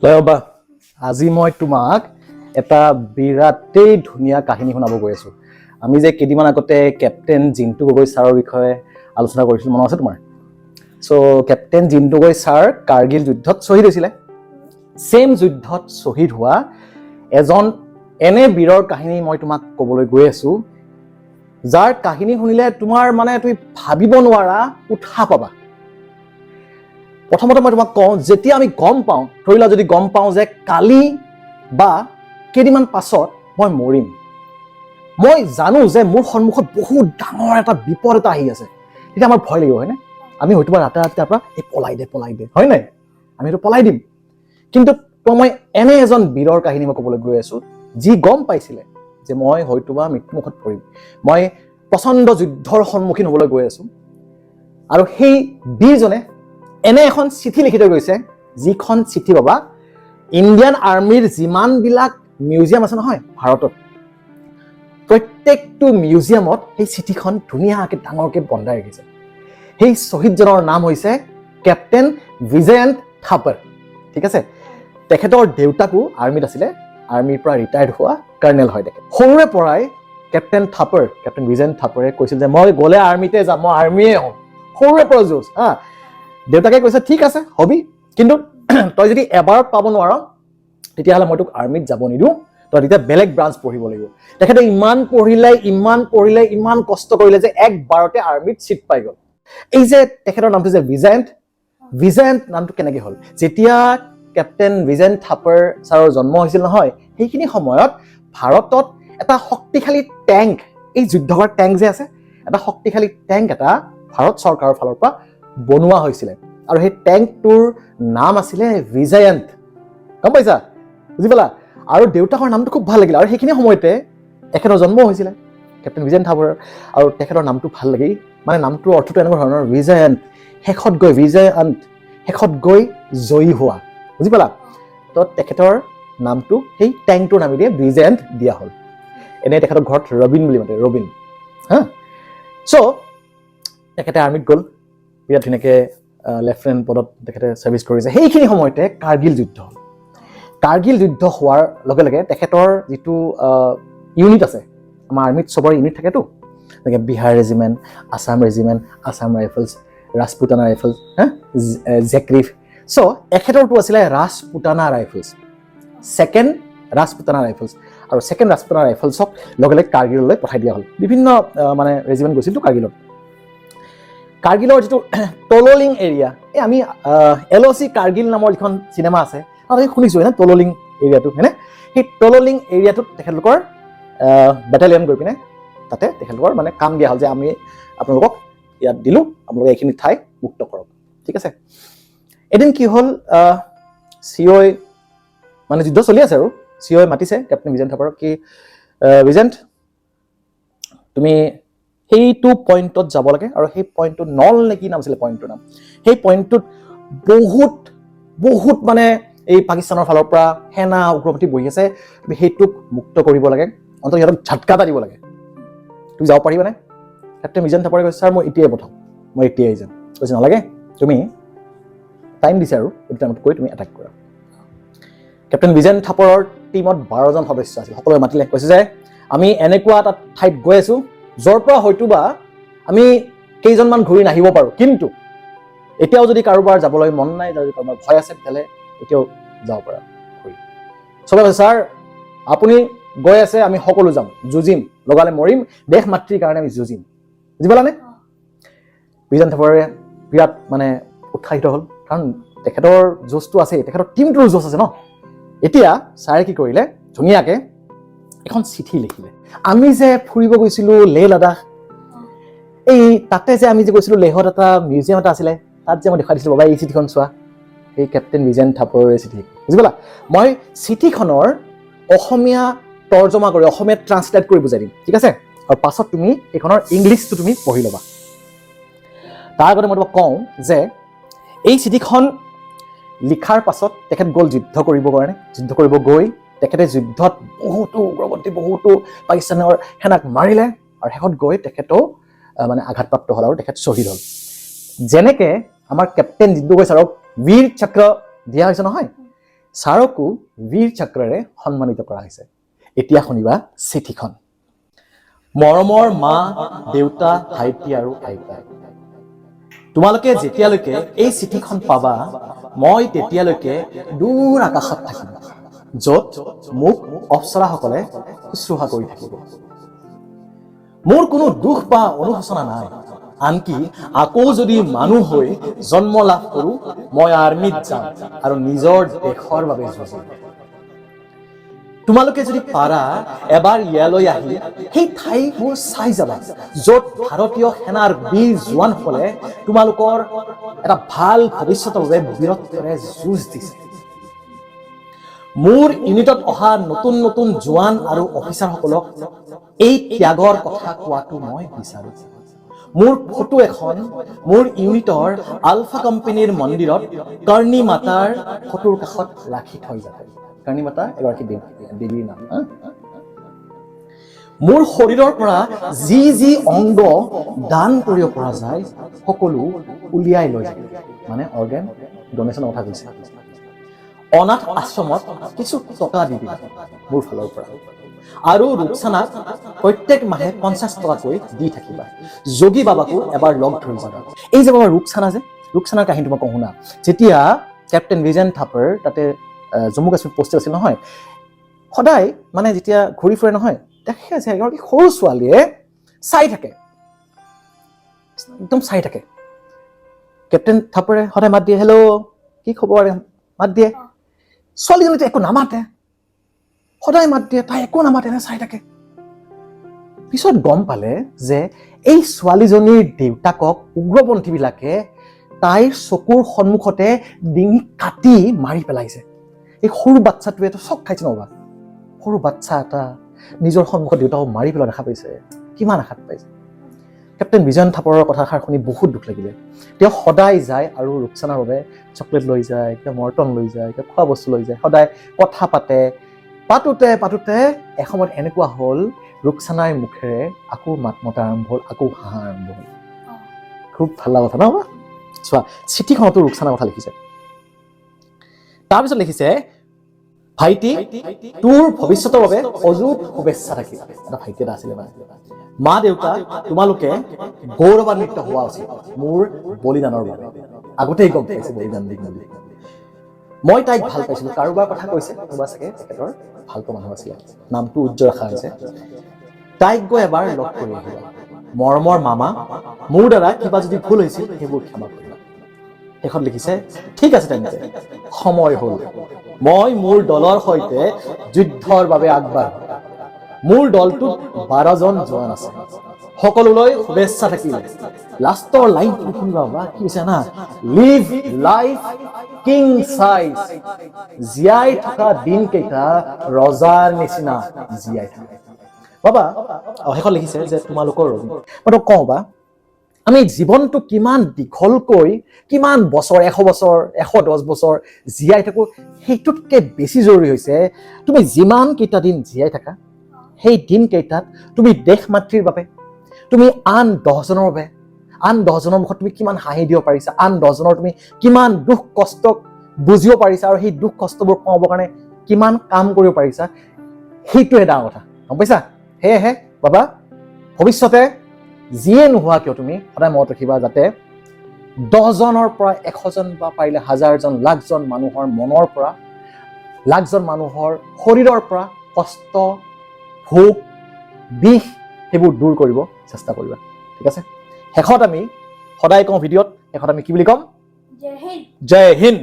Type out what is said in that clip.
লয়বা আজি মই তোমাক এটা বিৰাটেই ধুনীয়া কাহিনী শুনাব গৈ আছো। আমি যে কেইদিনমান আগতে কেপ্টেইন জিন্তু গগৈ ছাৰৰ বিষয়ে আলোচনা কৰিছিলো, মনত আছে তোমাৰ? So captain Jintu Gogoi sir Kargil যুদ্ধত শ্বহীদ হৈছিলে। সেম যুদ্ধত শ্বহীদ হোৱা এজন এনে বীৰৰ কাহিনী মই তোমাক ক'বলৈ গৈ আছো, যাৰ কাহিনী শুনিলে তোমাৰ তুমি ভাবিব নোৱাৰা উৎসাহ পাবা। প্ৰথমতে মই তোমাক কওঁ, যেতিয়া আমি গম পাওঁ, ধৰি লোৱা যদি গম পাওঁ যে কালি বা কেইদিনমান পাছত মই মৰিম, মই জানো যে মোৰ সন্মুখত বহুত ডাঙৰ এটা বিপদ এটা আহি আছে, তেতিয়া আমাৰ ভয় লাগিব, হয়নে? আমি হয়তো ৰাতে তাৰ পৰা পলাই দে, হয় নাই? আমি সেইটো পলাই দিম। কিন্তু মই এনে এজন বীৰৰ কাহিনী মই ক'বলৈ গৈ আছো, যি গম পাইছিলে যে মই হয়তোবা মৃত্যুমুখত পৰিম, মই প্ৰচণ্ড যুদ্ধৰ সন্মুখীন হ'বলৈ গৈ আছো। আৰু সেই বীৰজনে এনে এখন চিঠি লিখি থৈ গৈছে, যিখন চিঠি পাবা ইণ্ডিয়ান আৰ্মিৰ যিমানবিলাক মিউজিয়াম আছে নহয় ভাৰতত, প্ৰত্যেকটো মিউজিয়ামত সেই চিঠিখন ধুনীয়াকৈ ডাঙৰকৈ বন্ধাই ৰাখিছে। সেই শ্বহীদজনৰ নাম হৈছে কেপ্টেইন বিজয়ন্ত থাপাৰ। ঠিক আছে? তেখেতৰ দেউতাকো আৰ্মিত আছিলে, আৰ্মিৰ পৰা ৰিটায়াৰ্ড হোৱা কাৰ্নেল হয় তেখেত। সৰুৰে পৰাই কেপ্টেইন বিজয়ন্ত থাপাৰে কৈছিল যে মই গ'লে আৰ্মিতে যাম, মই আৰ্মিয়ে হ'ম। সৰুৰে পৰা যুঁজ হা। দেউতাকে কৈছে ঠিক আছে হবি, কিন্তু তই যদি এবাৰত পাব নোৱাৰ তেতিয়াহ'লে মই তোক আৰ্মিত যাব নিদিওঁ, তই তেতিয়া বেলেগ ব্ৰাঞ্চ পঢ়িব লাগিব। তেখেতে ইমান পঢ়িলে, ইমান কষ্ট কৰিলে যে একবাৰতে আৰ্মিত চিট পাই গ'ল। এই যে তেখেতৰ নামটো যে বিজয়ন্ত নামটো কেনেকৈ হ'ল? যেতিয়া কেপ্টেইন বিজয়ন্ত থাপাৰ ছাৰৰ জন্ম হৈছিল নহয়, সেইখিনি সময়ত ভাৰতত এটা শক্তিশালী টেংক, এই যুদ্ধ কৰা টেংক যে আছে, এটা শক্তিশালী টেংক এটা ভাৰত চৰকাৰৰ ফালৰ পৰা বনোৱা হৈছিলে, আৰু সেই টেংকটোৰ নাম আছিলে বিজয়ন্ত। গম পাইছা? বুজি পালা? আৰু দেউতাকৰ নামটো খুব ভাল লাগিল, আৰু সেইখিনি সময়তে তেখেতৰ জন্ম হৈছিলে কেপ্টেইন বিজয়ন্ত থাপাৰ, আৰু তেখেতৰ নামটো ভাল লাগি, নামটোৰ অৰ্থটো এনেকুৱা ধৰণৰ, বিজয়ন্ত, শেষত গৈ জয়ী হোৱা। বুজি পালা? তো তেখেতৰ নামটো সেই টেংকটোৰ নামেদি বিজয়ন্ত দিয়া হ'ল। এনেই তেখেতৰ ঘৰত ৰবিন বুলি মাতে, ৰবিন হা। চ' তেখেতে আৰ্মিত গ'ল, বিৰাট ধুনীয়াকৈ লেফটেনেণ্ট পদত তেখেতে ছাৰ্ভিচ কৰিছে। সেইখিনি সময়তে কাৰ্গিল যুদ্ধ হ'ল। কাৰ্গিল যুদ্ধ হোৱাৰ লগে লগে তেখেতৰ যিটো ইউনিট আছে, আমাৰ আৰ্মিত চবৰে ইউনিট থাকেতো, যেনেকৈ Bihar Regiment, Assam Regiment, Assam Rifles, Rajputana Rifles, জেক্ৰিফ। চ' এখেতৰটো আছিলে ৰাজপুতানা ৰাইফলছ, ছেকেণ্ড ৰাজপুতানা ৰাইফলছক লগে লগে কাৰ্গিললৈ পঠাই দিয়া হ'ল। বিভিন্ন ৰেজিমেণ্ট গৈছিলতো কাৰ্গিলত। কাৰ্গিলৰ যিটো টললিং এৰিয়া, এই আমি LOC কাৰ্গিল নামৰ যিখন চিনেমা আছে তাত শুনিছোঁ হয়নে, টললিং এৰিয়াটো, হয়নে? সেই টললিং এৰিয়াটোত তেখেতলোকৰ বেটেলিয়ন গৈ পিনে তাতে তেখেতলোকৰ কাম দিয়া হ'ল যে আমি আপোনালোকক ইয়াত দিলোঁ, আপোনালোকে এইখিনি ঠাই মুক্ত কৰক। ঠিক আছে? এদিন কি হ'ল, চিঅ'ই যুদ্ধ চলি আছে, আৰু চিঅ'ই মাতিছে কেপ্টেইন বিজয়ন্ত থাপাৰক, কি বিজয়ন্ত তুমি সেইটো পইণ্টত যাব লাগে, আৰু সেই পইণ্টটো নল নে কি নাম আছিলে পইণ্টটোৰ নাম, সেই পইণ্টটোত বহুত এই পাকিস্তানৰ ফালৰ পৰা সেনা উগ্ৰপন্থী বহি আছে, তুমি সেইটোক মুক্ত কৰিব লাগে, অন্তত সিহঁতক ঝাটকা এটা দিব লাগে। তুমি যাব পাৰিবানে? কেপ্টেইন বিজয়ন্ত থাপাৰে কৈছে ছাৰ মই এতিয়াই পঠাম, মই এতিয়াই যাম। কৈছে নালাগে, তুমি টাইম দিছে আৰু এইটো টাইমত কৈ তুমি এটাক কৰা। কেপ্টেইন বিজয়ন্ত থাপাৰৰ টীমত 12জন সদস্য আছিল। সকলোৱে মাতিলে, কৈছে যে আমি এনেকুৱা এটা ঠাইত গৈ আছো য'ৰ পৰা হয়তোবা আমি কেইজনমান ঘূৰি নাহিব পাৰোঁ, কিন্তু এতিয়াও যদি কাৰোবাৰ যাবলৈ মন নাই, যদি কাৰোবাৰ ভয় আছে, তেতিয়াহ'লে এতিয়াও যাব পাৰা ঘূৰি। চবে কৈছে ছাৰ আপুনি গৈ আছে, আমি সকলো যাম, যুঁজিম, লগালে মৰিম, দেশ মাতৃৰ কাৰণে আমি যুঁজিম। বুজি পালানে? বিজয়ন্ত থাপাৰে বিৰাট উৎসাহিত হ'ল, কাৰণ তেখেতৰ যুঁজটো আছেই, তেখেতৰ টীমটোৰ যুঁজ আছে ন। এতিয়া ছাৰে কি কৰিলে, ধুনীয়াকৈ এখন চিঠি লিখিলে। আমি যে ফুৰিব গৈছিলোঁ লেহ লাডাখ, এই তাতে যে আমি যে গৈছিলোঁ লেহত, এটা মিউজিয়াম এটা আছিলে, তাত যে মই দেখুৱাই দিছিলোঁ, বাবা এই চিঠিখন চোৱা, সেই কেপ্টেইন বিজয়ন্ত থাপাৰৰে চিঠি। বুজি পালা? মই চিঠিখনৰ অসমীয়া তৰ্জমা কৰি, অসমীয়াত ট্ৰান্সলেট কৰি বুজাই দিম, ঠিক আছে? আৰু পাছত তুমি সেইখনৰ ইংলিছটো তুমি পঢ়ি ল'বা। তাৰ আগতে মই তোমাক কওঁ যে এই চিঠিখন লিখাৰ পাছত তেখেত গ'ল যুদ্ধ কৰিবৰ কাৰণে। যুদ্ধ কৰিব গৈ তেখেতে যুদ্ধত বহুতো উগ্ৰপন্থী, বহুতো পাকিস্তানৰ সেনাক মাৰিলে, আৰু শেষত গৈ তেখেতেও আঘাতপ্ৰাপ্ত হ'ল, আৰু তেখেত শ্বহীদ হ'ল। যেনেকৈ আমাৰ কেপ্টেইন জিন্তু গগৈ ছাৰক বীৰ চক্ৰ দিয়া হৈছে নহয়, ছাৰকো বীৰ চক্ৰেৰে সন্মানিত কৰা হৈছে। এতিয়া শুনিবা চিঠিখন। মৰমৰ মা, দেউতা, ভাইটি আৰু আইতা, তোমালোকে যেতিয়ালৈকে এই চিঠিখন পাবা, মই তেতিয়ালৈকে দূৰ আকাশত থাকিম, য'ত মোক অপ্সৰাসকলে শুশ্ৰূষা কৰি থাকিব। মোৰ কোনো দুখ বা অনুশোচনা নাই। আনকি আকৌ যদি মানুহ হৈ জন্ম লাভ কৰোঁ, মই আৰ্মিত যাম আৰু নিজৰ দেশৰ বাবে যুঁজিম। তোমালোকে যদি পাৰা এবাৰ ইয়ালৈ আহি সেই ঠাইবোৰ চাই যাবা, য'ত ভাৰতীয় সেনাৰ বীৰ জোৱানসকলে তোমালোকৰ এটা ভাল ভৱিষ্যতৰ বাবে বীৰত্বৰে যুঁজ দিছে। মোৰ ইউনিটত অহা নতুন নতুন জোৱান আৰু অফিচাৰসকলক এই ত্যাগৰ কথা কোৱাটো মই বিচাৰোঁ। মোৰ ফটো এখন মোৰ ইউনিটৰ আলফা কোম্পানীৰ মন্দিৰত কৰ্ণী মাতাৰ ফটোৰ কাষত ৰাখি থৈ যাবা। কৰ্ণী মাতা এগৰাকী দেৱীৰ নাম। মোৰ শৰীৰৰ পৰা যি যি অংগ দান কৰিব পৰা যায় সকলো উলিয়াই লৈ যাব, মানে অৰ্গেন ডনেশ্যনৰ কথা কৈছে। অনাথ আশ্ৰমত কিছু টকা দি দিবা মোৰ ফালৰ পৰা, আৰু ৰূপচানাক প্ৰত্যেক মাহে 50 টকাকৈ দি থাকিবা। যোগী বাবাকো এবাৰ লগ ধৰি যাবা। এই যে বাবা ৰূপচানাৰ কাহিনীটো মই কওঁ শুনা। যেতিয়া কেপ্টেইন বিজেন থাপাৰ তাতে জম্মু কাশ্মীৰ পষ্টেড আছিল নহয়, সদায় মানে যেতিয়া ঘূৰি ফুৰে নহয়, দেখে যে এগৰাকী সৰু ছোৱালীয়ে চাই থাকে, একদম চাই থাকে। কেপ্টেইন থাপাৰে সদায় মাত দিয়ে, হেল্ল' কি খবৰ, মাত দিয়ে। ছোৱালীজনীতো একো নামাতে, সদায় মাত দিয়ে, তাই একো নামাতে, চাই থাকে। পিছত গম পালে যে এই ছোৱালীজনীৰ দেউতাকক উগ্ৰপন্থীবিলাকে তাইৰ চকুৰ সন্মুখতে ডিঙি কাটি মাৰি পেলাইছে। এই সৰু বাচ্ছাটোৱে চক খাইছে নবা, সৰু বাচ্ছা এটা নিজৰ সন্মুখত দেউতাকক মাৰি পেলোৱা দেখা পাইছে, কিমান আঘাত পাইছে। কেপ্টেইন বিজেন থাপাৰৰ কথাষাৰ শুনি বহুত দুখ লাগিলে। তেওঁ সদায় যায় আৰু ৰূপচানাৰ বাবে চকলেট লৈ যায়, কিবা মৰ্টন লৈ যায়, কিবা খোৱা বস্তু লৈ যায়, সদায় কথা পাতোতে এসময়ত এনেকুৱা হ'ল ৰূপচানাৰ মুখেৰে আকৌ মাত মতা আৰম্ভ হ'ল, আকৌ হাঁহা আৰম্ভ হ'ল। খুব ভাল লগা কথা ন। চোৱা, চিঠিখনতো ৰূপচানাৰ কথা লিখিছে। তাৰপিছত লিখিছে, ভাইটি, তোৰ ভৱিষ্যতৰ বাবে অযুত শুভেচ্ছা থাকিল। এটা ভাইটি এটা আছিলে মানে। মা দেউতা, তোমালোকে গৌৰৱান্বিত হোৱা উচিত মোৰ বলিদানৰ বাবে। আগতেই গম পাইছে বলিদান দিম বুলি। মই তাইক ভাল পাইছিলো। কাৰোবাৰ কথা কৈছে, কোনোবা চাগে তেখেতৰ ভালপোৱা মানুহ আছিলে, নামটো উজ্জ্বল ৰখা হৈছে। তাইক গৈ এবাৰ লগ কৰি আহিবা। মৰমৰ মামা, মোৰ দ্বাৰা কিবা যদি ভুল হৈছিল সেইবোৰ ক্ষমা কৰিবা। শেষত লিখিছে, ঠিক আছে তেন্তে, সময় হ'ল। মই মোৰ দলৰ সৈতে যুদ্ধৰ বাবে আগবাঢ়ো। মোৰ দলটোত 12 জন জোৱান আছে। সকলোলৈ শুভেচ্ছা থাকিল। লাষ্টৰ লাইনটো শুনিবা বা কি হৈছে না, লিভ লাইফ কিং চাইজ। জীয়াই থকা দিনকেইটা ৰজাৰ নিচিনা জীয়াই থাকে। বাবা শেষত লিখিছে যে তোমালোকৰ মই তোক কওঁ বা, আমি জীৱনটো কিমান দীঘলকৈ, কিমান বছৰ, 100 বছৰ, 110 বছৰ জীয়াই থাকো, সেইটোতকে বেছি জৰুৰী হৈছে তুমি যিমান কেইটা দিন জীয়াই থাকা, সেই দিনকেইটাত তুমি দেশ মাতৃৰ বাবে, তুমি আন 10 জনৰ বাবে, আন 10 জনৰ মুখত তুমি কিমান হাঁহি দিব পাৰিছা, আন 10 জনৰ তুমি কিমান দুখ কষ্টক বুজিব পাৰিছা, আৰু সেই দুখ কষ্টবোৰ কমাবৰ কাৰণে কিমান কাম কৰিব পাৰিছা, সেইটোৱে ডাঙৰ কথা, গম পাইছা? সেয়েহে বাবা, ভৱিষ্যতে যিয়ে নোহোৱা কিয় তুমি সদায় মনত ৰাখিবা, যাতে 10 জনৰ পৰা 100 জন বা পাৰিলে 1000 জন, লাখজন মানুহৰ মনৰ পৰা, লাখজন মানুহৰ শৰীৰৰ পৰা কষ্ট, ভোক, বিষ সেইবোৰ দূৰ কৰিব চেষ্টা কৰিবা। ঠিক আছে? শেষত আমি সদায় কওঁ ভিডিঅ'ত, শেষত আমি কি বুলি ক'ম? জয় হিন্দ। জয় হিন্দ।